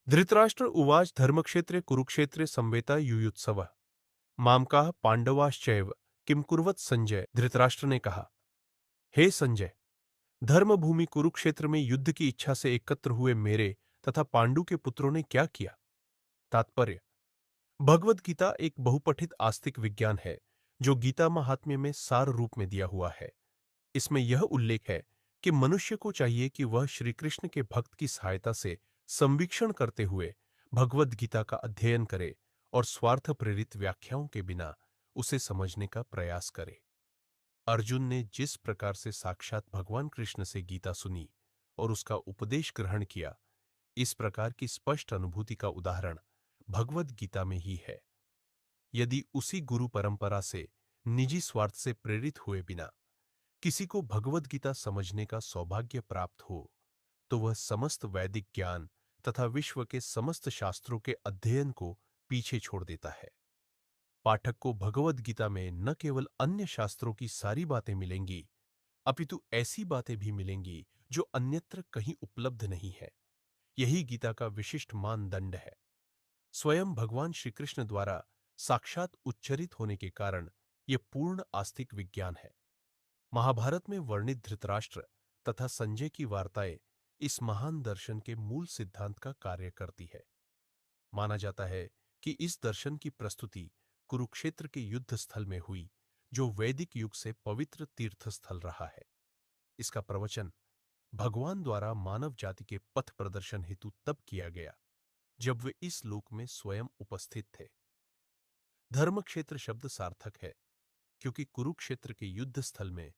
धृतराष्ट्र उवाच धर्मक्षेत्रे कुरुक्षेत्रे संवेता युयुत्सवः मामकाः पांडवाश्चैव किम कुर्वत संजय। धृतराष्ट्र ने कहा, हे संजय, धर्म भूमि कुरुक्षेत्र में युद्ध की इच्छा से एकत्र हुए मेरे तथा पांडु के पुत्रों ने क्या किया। तात्पर्य: भगवद गीता एक बहुपठित आस्तिक विज्ञान है जो गीता महात्म्य में सार रूप में दिया हुआ है। इसमें यह उल्लेख है कि मनुष्य को चाहिए कि वह श्री कृष्ण के भक्त की सहायता से संवीक्षण करते हुए भगवद गीता का अध्ययन करे और स्वार्थ प्रेरित व्याख्याओं के बिना उसे समझने का प्रयास करे। अर्जुन ने जिस प्रकार से साक्षात भगवान कृष्ण से गीता सुनी और उसका उपदेश ग्रहण किया, इस प्रकार की स्पष्ट अनुभूति का उदाहरण भगवद गीता में ही है। यदि उसी गुरु परंपरा से निजी स्वार्थ से प्रेरित हुए बिना किसी को भगवद गीता समझने का सौभाग्य प्राप्त हो, तो वह समस्त वैदिक ज्ञान तथा विश्व के समस्त शास्त्रों के अध्ययन को पीछे छोड़ देता है। पाठक को भगवद गीता में न केवल अन्य शास्त्रों की सारी बातें मिलेंगी, अपितु ऐसी बातें भी मिलेंगी जो अन्यत्र कहीं उपलब्ध नहीं है। यही गीता का विशिष्ट मानदंड है। स्वयं भगवान श्री कृष्ण द्वारा साक्षात उच्चरित होने के कारण यह पूर्ण आस्तिक विज्ञान है। महाभारत में वर्णित धृतराष्ट्र तथा संजय की वार्ताएं इस महान दर्शन के मूल सिद्धांत का कार्य करती है। माना जाता है कि इस दर्शन की प्रस्तुति कुरुक्षेत्र के युद्ध स्थल में हुई, जो वैदिक युग से पवित्र तीर्थ स्थल रहा है। इसका प्रवचन भगवान द्वारा मानव जाति के पथ प्रदर्शन हेतु तब किया गया जब वे इस लोक में स्वयं उपस्थित थे। धर्मक्षेत्र शब्द सार्थक है क्योंकि कुरुक्षेत्र के युद्ध स्थल में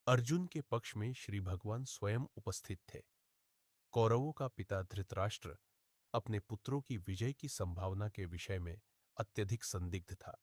अर्जुन के पक्ष में श्री भगवान स्वयं उपस्थित थे। कौरवों का पिता धृतराष्ट्र अपने पुत्रों की विजय की संभावना के विषय में अत्यधिक संदिग्ध था।